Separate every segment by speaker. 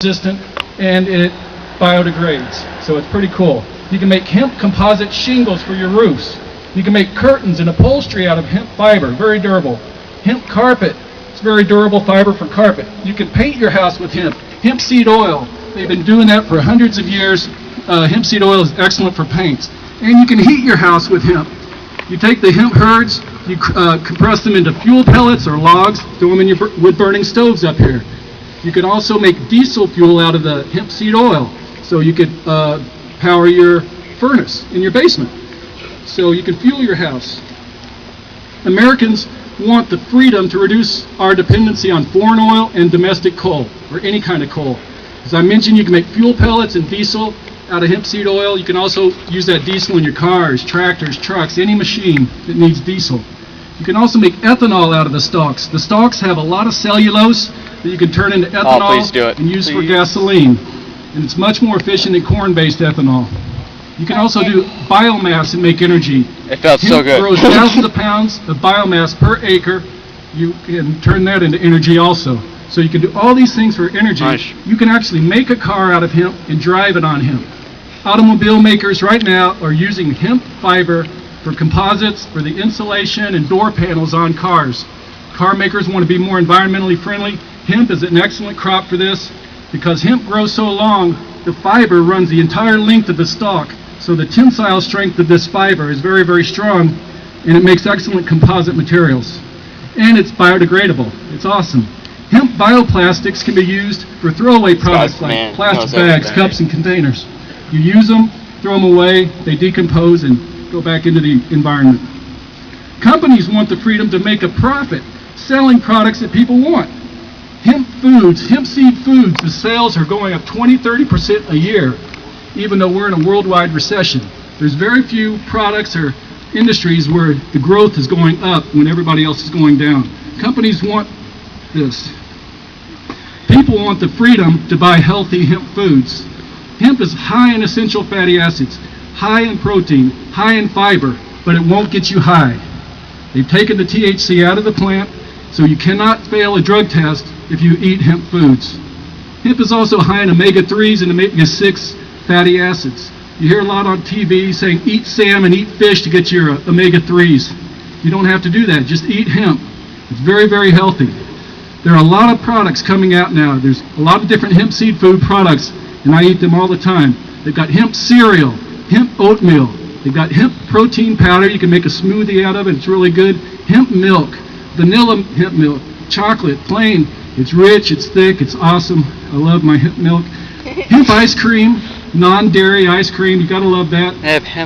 Speaker 1: resistant, and it biodegrades. So it's pretty cool. You can make hemp composite shingles for your roofs. You can make curtains and upholstery out of hemp fiber, very durable. Hemp carpet, it's very durable fiber for carpet. You can paint your house with hemp. Hemp seed oil, they've been doing that for hundreds of years. Hemp seed oil is excellent for paints. And you can heat your house with hemp. You take the hemp herds, you compress them into fuel pellets or logs, throw them in your wood-burning stoves up here. You can also make diesel fuel out of the hemp seed oil, so you could power your furnace in your basement. So you can fuel your house. Americans want the freedom to reduce our dependency on foreign oil and domestic coal, or any kind of coal. As I mentioned, you can make fuel pellets and diesel out of hemp seed oil. You can also use that diesel in your cars, tractors, trucks, any machine that needs diesel. You can also make ethanol out of the stalks. The stalks have a lot of cellulose that you can turn into ethanol and use for gasoline. And it's much more efficient than corn-based ethanol. You can also do biomass and make energy.
Speaker 2: It felt so good.
Speaker 1: Hemp grows thousands of pounds of biomass per acre. You can turn that into energy also. So you can do all these things for energy.
Speaker 2: Nice.
Speaker 1: You can actually make a car out of hemp and drive it on hemp. Automobile makers right now are using hemp fiber for composites, for the insulation and door panels on cars. Car makers want to be more environmentally friendly. Hemp is an excellent crop for this because hemp grows so long, the fiber runs the entire length of the stalk. So the tensile strength of this fiber is very, very strong, and it makes excellent composite materials. And it's biodegradable. It's awesome. Hemp bioplastics can be used for throwaway products like plastic bags, cups, and containers. You use them, throw them away, they decompose and go back into the environment. Companies want the freedom to make a profit selling products that people want. Hemp foods, hemp seed foods, the sales are going up 20-30% a year, even though we're in a worldwide recession. There's very few products or industries where the growth is going up when everybody else is going down. Companies want this. People want the freedom to buy healthy hemp foods. Hemp is high in essential fatty acids, high in protein, high in fiber, but it won't get you high. They've taken the THC out of the plant, so you cannot fail a drug test if you eat hemp foods. Hemp is also high in omega-3s and omega-6 fatty acids. You hear a lot on TV saying eat salmon, eat fish to get your omega-3s. You don't have to do that, just eat hemp. It's very, very healthy. There are a lot of products coming out now. There's a lot of different hemp seed food products, and I eat them all the time. They've got hemp cereal, hemp oatmeal. They've got hemp protein powder. You can make a smoothie out of it. It's really good. Hemp milk, vanilla hemp milk, chocolate, plain. It's rich, it's thick, it's awesome. I love my hemp milk. Hemp ice cream, non-dairy ice cream. You gotta love that.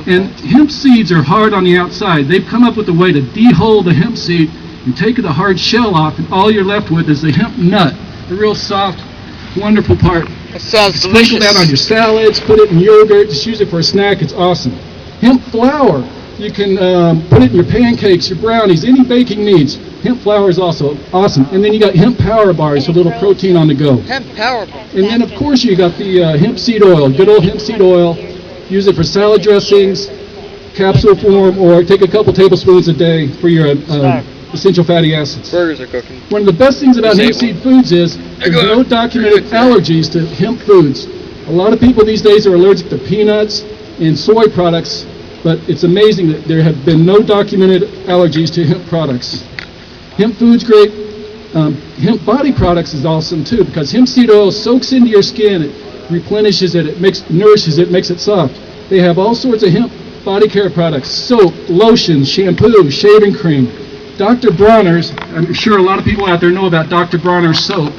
Speaker 1: And hemp seeds are hard on the outside. They've come up with a way to de-hull the hemp seed and take the hard shell off, and all you're left with is the hemp nut, the real soft, wonderful part.
Speaker 2: That sounds
Speaker 1: delicious. Sprinkle that on your salads, put it in yogurt, just use it for a snack. It's awesome. Hemp flour, you can put it in your pancakes, your brownies, any baking needs. Hemp flour is also awesome. And then you got hemp power bars, a little protein on the go.
Speaker 2: Hemp power bar.
Speaker 1: And then, of course, you got the hemp seed oil, good old hemp seed oil. Use it for salad dressings, capsule form, or take a couple tablespoons a day for your essential fatty acids.
Speaker 2: Burgers are cooking.
Speaker 1: One of the best things about hemp seed foods is there's no documented allergies to hemp foods. A lot of people these days are allergic to peanuts and soy products, but it's amazing that there have been no documented allergies to hemp products. Hemp food's great. Hemp body products is awesome too, because hemp seed oil soaks into your skin, it replenishes it, nourishes it, makes it soft. They have all sorts of hemp body care products: soap, lotion, shampoo, shaving cream. Dr. Bronner's, I'm sure a lot of people out there know about Dr. Bronner's soap.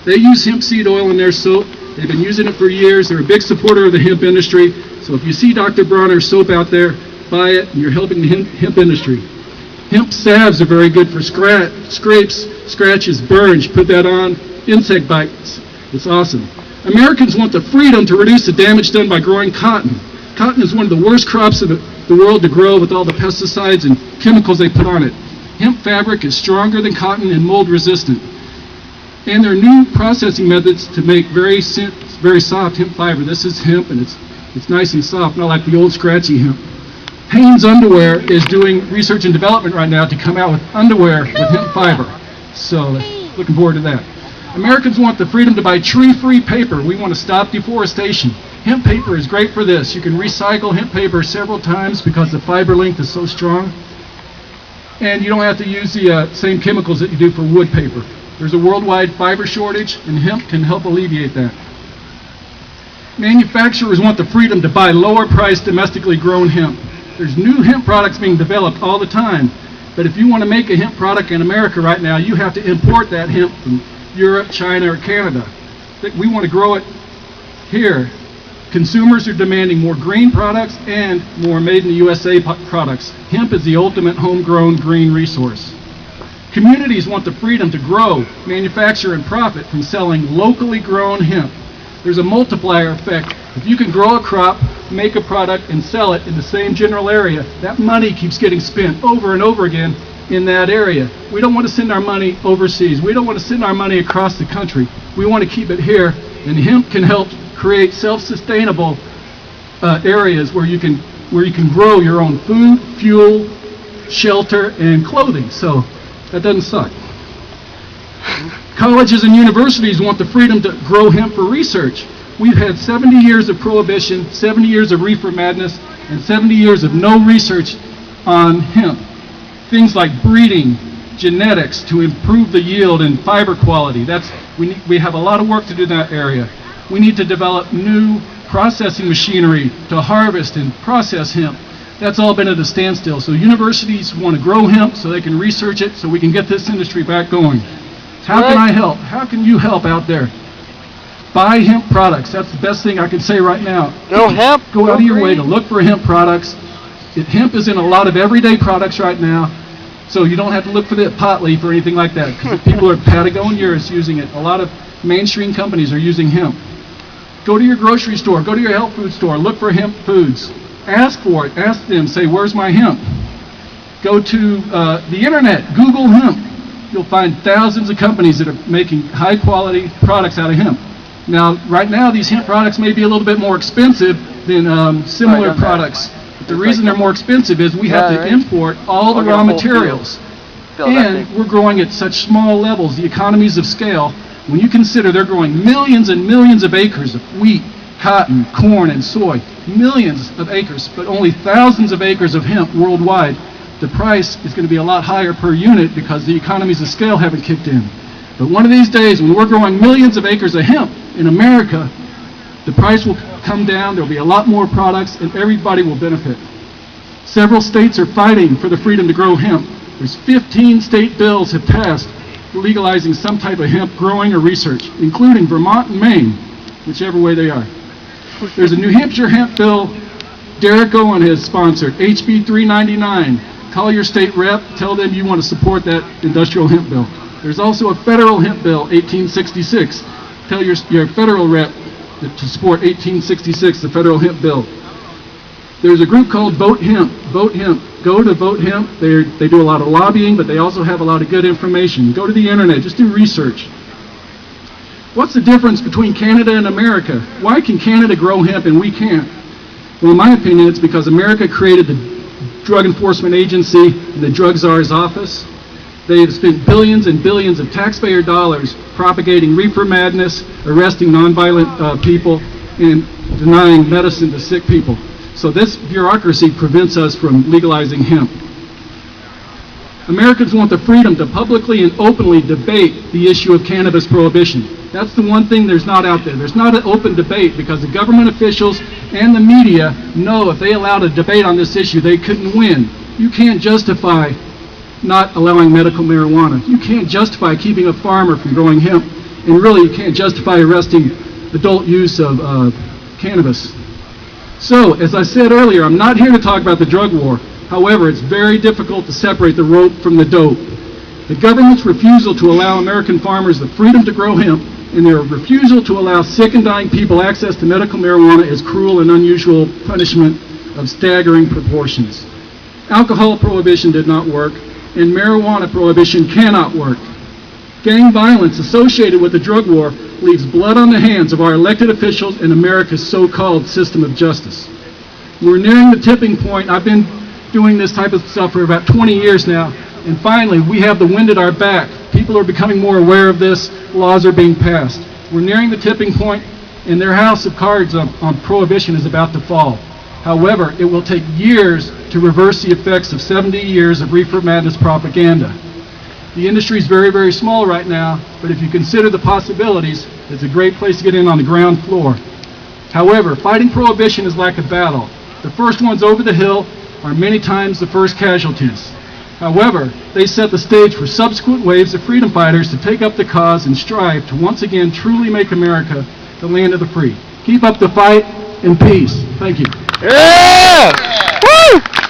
Speaker 1: They use hemp seed oil in their soap. They've been using it for years. They're a big supporter of the hemp industry. So if you see Dr. Bronner's soap out there, buy it, and you're helping the hemp industry. Hemp salves are very good for scrapes, scratches, burns. You put that on, insect bites. It's awesome. Americans want the freedom to reduce the damage done by growing cotton. Cotton is one of the worst crops of the world to grow with all the pesticides and chemicals they put on it. Hemp fabric is stronger than cotton and mold resistant. And there are new processing methods to make very soft hemp fiber. This is hemp, and it's nice and soft, not like the old scratchy hemp. Hanes Underwear is doing research and development right now to come out with underwear with hemp fiber. So looking forward to that. Americans want the freedom to buy tree-free paper. We want to stop deforestation. Hemp paper is great for this. You can recycle hemp paper several times because the fiber length is so strong. And you don't have to use the same chemicals that you do for wood paper. There's a worldwide fiber shortage, and hemp can help alleviate that. Manufacturers want the freedom to buy lower-priced domestically grown hemp. There's new hemp products being developed all the time. But if you want to make a hemp product in America right now, you have to import that hemp from Europe, China, or Canada. We want to grow it here. Consumers are demanding more green products and more made-in-the-USA products. Hemp is the ultimate homegrown green resource. Communities want the freedom to grow, manufacture, and profit from selling locally grown hemp. There's a multiplier effect. If you can grow a crop, make a product, and sell it in the same general area, that money keeps getting spent over and over again in that area. We don't want to send our money overseas. We don't want to send our money across the country. We want to keep it here, and hemp can help create self-sustainable areas where you can grow your own food, fuel, shelter, and clothing. So that doesn't suck. Colleges and universities want the freedom to grow hemp for research. We've had 70 years of prohibition, 70 years of reefer madness, and 70 years of no research on hemp. Things like breeding, genetics to improve the yield and fiber quality. We have a lot of work to do in that area. We need to develop new processing machinery to harvest and process hemp. That's all been at a standstill. So universities want to grow hemp so they can research it so we can get this industry back going. How can I help? How can you help out there? Buy hemp products. That's the best thing I can say right now.
Speaker 2: Go hemp.
Speaker 1: Go out of your way to look for hemp products. Hemp is in a lot of everyday products right now, so you don't have to look for the pot leaf or anything like that, because people are Patagonia is using it. A lot of mainstream companies are using hemp. Go to your grocery store. Go to your health food store. Look for hemp foods. Ask for it. Ask them. Say, where's my hemp? Go to the internet. Google hemp. You'll find thousands of companies that are making high-quality products out of hemp. Now, right now, these hemp products may be a little bit more expensive than similar products. But the reason they're more expensive is we have to import all the raw materials. And we're growing at such small levels, the economies of scale. When you consider they're growing millions and millions of acres of wheat, cotton, corn, and soy, millions of acres, but only thousands of acres of hemp worldwide, the price is going to be a lot higher per unit because the economies of scale haven't kicked in. But one of these days, when we're growing millions of acres of hemp in America, the price will come down, there'll be a lot more products, and everybody will benefit. Several states are fighting for the freedom to grow hemp. There's 15 state bills have passed legalizing some type of hemp growing or research, including Vermont and Maine, whichever way they are. There's a New Hampshire hemp bill Derek Owen has sponsored, HB 399. Call your state rep, tell them you want to support that industrial hemp bill. There's also a federal hemp bill, 1866. Tell your federal rep to support 1866, the federal hemp bill. There's a group called Vote Hemp. Vote Hemp. Go to Vote Hemp. They do a lot of lobbying, but they also have a lot of good information. Go to the internet. Just do research. What's the difference between Canada and America? Why can Canada grow hemp and we can't? Well, in my opinion, it's because America created the Drug Enforcement Agency and the Drug Czar's office. They have spent billions and billions of taxpayer dollars propagating reefer madness, arresting nonviolent people, and denying medicine to sick people. So this bureaucracy prevents us from legalizing hemp. Americans want the freedom to publicly and openly debate the issue of cannabis prohibition. That's the one thing there's not out there. There's not an open debate because the government officials and the media know if they allowed a debate on this issue, they couldn't win. You can't justify not allowing medical marijuana. You can't justify keeping a farmer from growing hemp. And really, you can't justify arresting adult use of cannabis. So, as I said earlier, I'm not here to talk about the drug war. However, it's very difficult to separate the rope from the dope. The government's refusal to allow American farmers the freedom to grow hemp and their refusal to allow sick and dying people access to medical marijuana is cruel and unusual punishment of staggering proportions. Alcohol prohibition did not work, and marijuana prohibition cannot work. Gang violence associated with the drug war leaves blood on the hands of our elected officials and America's so-called system of justice. We're nearing the tipping point. I've been doing this type of stuff for about 20 years now, and finally we have the wind at our back People are becoming more aware of this. Laws are being passed. We're nearing the tipping point, and their house of cards on prohibition is about to fall. However, it will take years to reverse the effects of 70 years of reefer madness propaganda. The industry is very, very small right now, but if you consider the possibilities, it's a great place to get in on the ground floor. However, fighting prohibition is like a battle. The first ones over the hill are many times the first casualties. However, they set the stage for subsequent waves of freedom fighters to take up the cause and strive to once again truly make America the land of the free. Keep up the fight and peace. Thank you.
Speaker 2: Yeah! Woo!